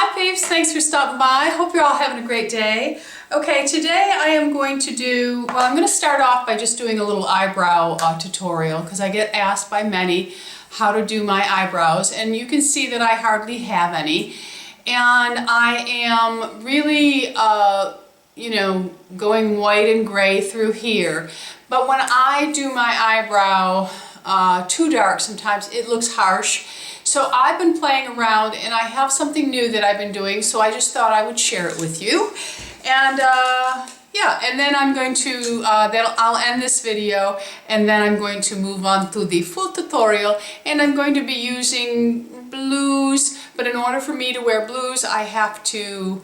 Hi peeps, thanks for stopping by. Hope you're all having a great day. Okay, today I am going to do, well, I'm going to start off by just doing a little eyebrow tutorial because I get asked by many how to do my eyebrows, and you can see that I hardly have any. And I am really, going white and gray through here. But when I do my eyebrow too dark, sometimes it looks harsh. So I've been playing around and I have something new that I've been doing, so I just thought I would share it with you. And yeah, and then I'm going to, I'll end this video and then I'm going to move on to the full tutorial, and I'm going to be using blues, but in order for me to wear blues I have to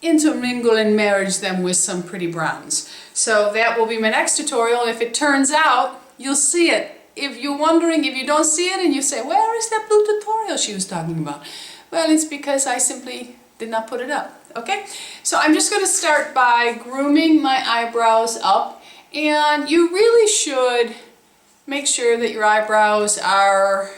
intermingle and marriage them with some pretty browns. So that will be my next tutorial, and if it turns out, you'll see it. If you're wondering, if you don't see it and you say, where is that blue tutorial she was talking about? Well, it's because I simply did not put it up, okay? So I'm just going to start by grooming my eyebrows up, and you really should make sure that your eyebrows are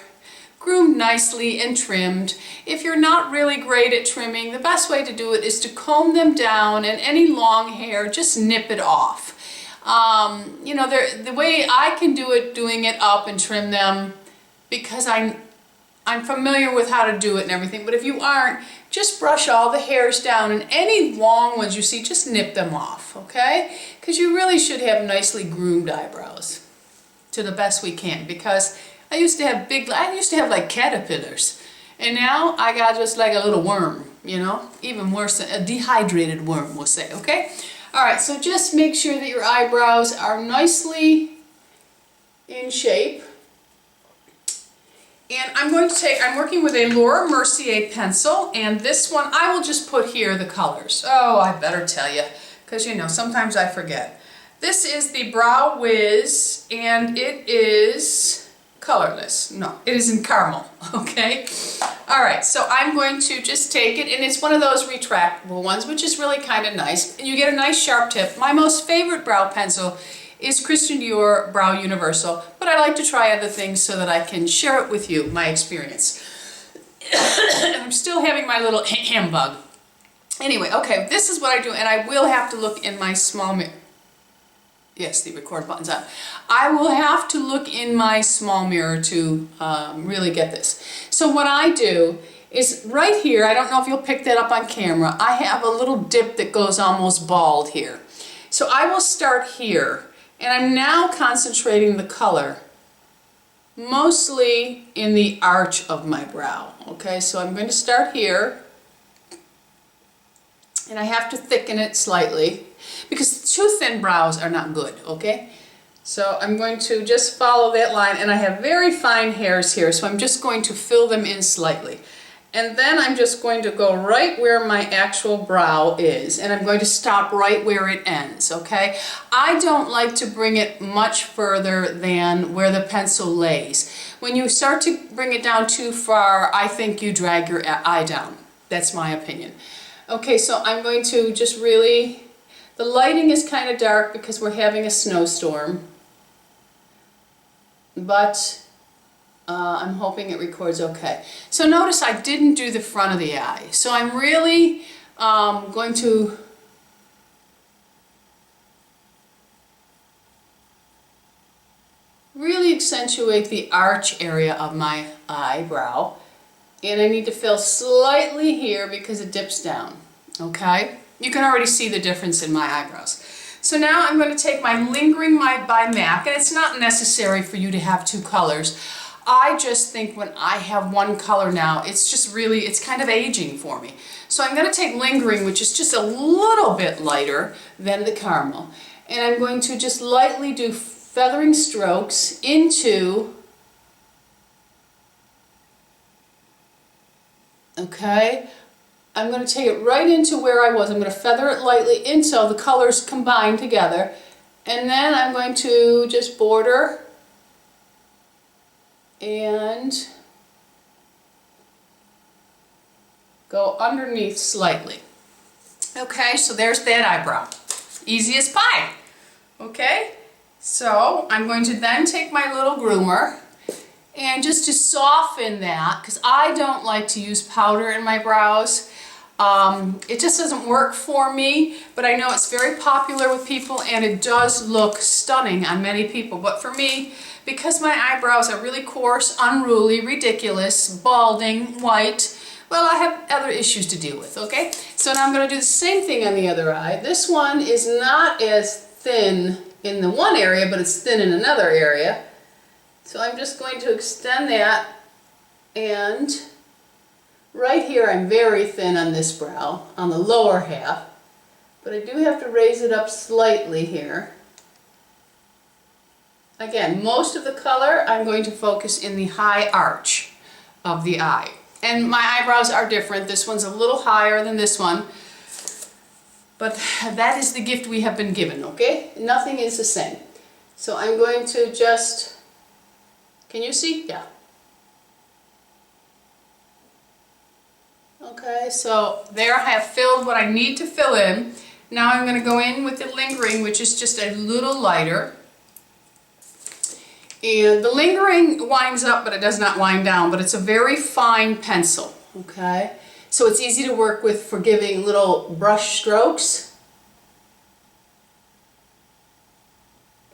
groomed nicely and trimmed. If you're not really great at trimming, the best way to do it is to comb them down, and any long hair, just nip it off. The way I can do it, doing it up and trim them, because I'm familiar with how to do it and everything, but if you aren't, just brush all the hairs down, and any long ones you see, just nip them off, okay? Because you really should have nicely groomed eyebrows to the best we can, because I used to have like caterpillars, and now I got just like a little worm, even worse, a dehydrated worm, we'll say, okay? Alright, so just make sure that your eyebrows are nicely in shape. And I'm working with a Laura Mercier pencil, and this one, I will just put here the colors. Oh, I better tell you, because sometimes I forget. This is the Brow Wiz, and it is colorless. No, it is in caramel, okay? Alright, so I'm going to just take it, and it's one of those retractable ones, which is really kind of nice. And you get a nice sharp tip. My most favorite brow pencil is Christian Dior Brow Universal, but I like to try other things so that I can share it with you, my experience. I'm still having my little ham bug. Anyway, okay, this is what I do, and I will have to look in my small mirror. Yes, the record button's on. I will have to look in my small mirror to really get this. So what I do is right here, I don't know if you'll pick that up on camera, I have a little dip that goes almost bald here. So I will start here, and I'm now concentrating the color mostly in the arch of my brow. Okay, so I'm going to start here, and I have to thicken it slightly, because too thin brows are not good, okay? So I'm going to just follow that line, and I have very fine hairs here, so I'm just going to fill them in slightly. And then I'm just going to go right where my actual brow is, and I'm going to stop right where it ends, okay? I don't like to bring it much further than where the pencil lays. When you start to bring it down too far, I think you drag your eye down. That's my opinion. Okay, so I'm going to just really... The lighting is kind of dark because we're having a snowstorm, but I'm hoping it records okay. So notice I didn't do the front of the eye, so I'm really going to really accentuate the arch area of my eyebrow, and I need to fill slightly here because it dips down, okay? You can already see the difference in my eyebrows. So now I'm going to take my Lingering by MAC, and it's not necessary for you to have two colors. I just think when I have one color now, it's kind of aging for me. So I'm going to take Lingering, which is just a little bit lighter than the caramel, and I'm going to just lightly do feathering strokes into, okay? I'm going to take it right into where I was. I'm going to feather it lightly until the colors combine together, and then I'm going to just border and go underneath slightly. Okay, so there's that eyebrow. Easy as pie. Okay, so I'm going to then take my little groomer, and just to soften that, because I don't like to use powder in my brows, It just doesn't work for me, but I know it's very popular with people and it does look stunning on many people. But for me, because my eyebrows are really coarse, unruly, ridiculous, balding, white, well, I have other issues to deal with, okay? So now I'm going to do the same thing on the other eye. This one is not as thin in the one area, but it's thin in another area. So I'm just going to extend that, and right here I'm very thin on this brow, on the lower half, but I do have to raise it up slightly here. Again, most of the color I'm going to focus in the high arch of the eye. And my eyebrows are different. This one's a little higher than this one, but that is the gift we have been given, okay? Nothing is the same. So I'm going to just, can you see? Yeah. Okay, so there I have filled what I need to fill in. Now I'm going to go in with the lingering, which is just a little lighter. And the lingering winds up, but it does not wind down, but it's a very fine pencil, okay? So it's easy to work with for giving little brush strokes.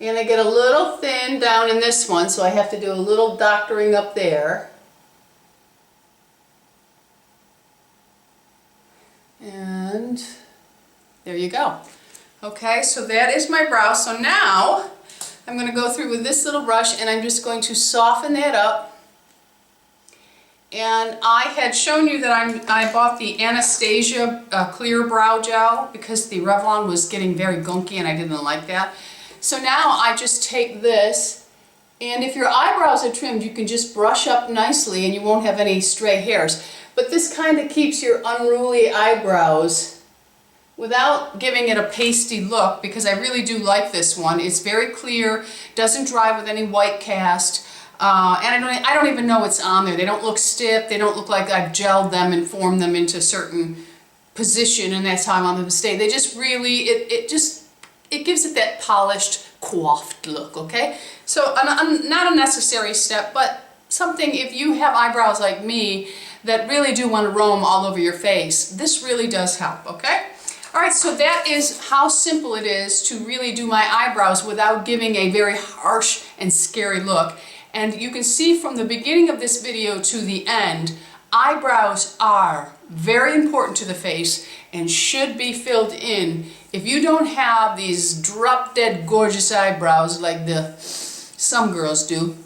And I get a little thin down in this one, so I have to do a little doctoring up there. And there you go. Okay, so that is my brow. So now I'm going to go through with this little brush and I'm just going to soften that up. And I had shown you that I bought the Anastasia clear brow gel because the Revlon was getting very gunky and I didn't like that. So now I just take this, and if your eyebrows are trimmed, you can just brush up nicely and you won't have any stray hairs. But this kind of keeps your unruly eyebrows without giving it a pasty look, because I really do like this one. It's very clear, doesn't dry with any white cast, and I don't even know what's on there. They don't look stiff, they don't look like I've gelled them and formed them into a certain position and that's how I want them to stay. They just really, it gives it that polished, coiffed look, okay? So not a necessary step, but something, if you have eyebrows like me that really do want to roam all over your face, this really does help, okay? Alright, so that is how simple it is to really do my eyebrows without giving a very harsh and scary look. And you can see from the beginning of this video to the end, eyebrows are very important to the face and should be filled in. If you don't have these drop-dead gorgeous eyebrows like some girls do,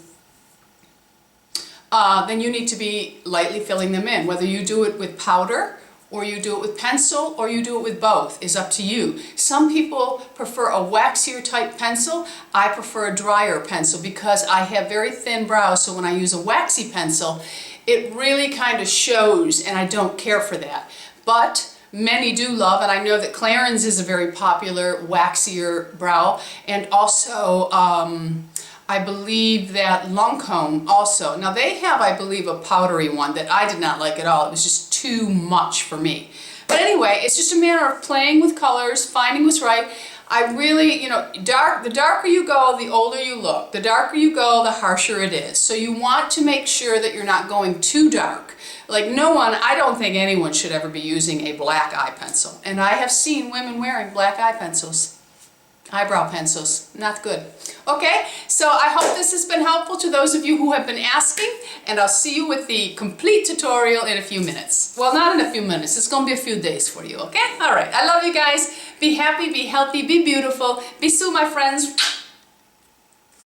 then you need to be lightly filling them in. Whether you do it with powder, or you do it with pencil, or you do it with both, is up to you. Some people prefer a waxier type pencil. I prefer a drier pencil because I have very thin brows, so when I use a waxy pencil, it really kind of shows, and I don't care for that. But many do love, and I know that Clarins is a very popular waxier brow, and also I believe that Lancome also. Now they have, I believe, a powdery one that I did not like at all. It was just too much for me. But anyway, it's just a matter of playing with colors, finding what's right. I really, the darker you go, the older you look. The darker you go, the harsher it is. So you want to make sure that you're not going too dark. Like I don't think anyone should ever be using a black eye pencil. And I have seen women wearing black eye pencils. Eyebrow pencils, not good. Okay, so I hope this has been helpful to those of you who have been asking, and I'll see you with the complete tutorial in a few minutes. Well, not in a few minutes, it's going to be a few days for you, okay? All right, I love you guys. Be happy, be healthy, be beautiful. Bisous, my friends.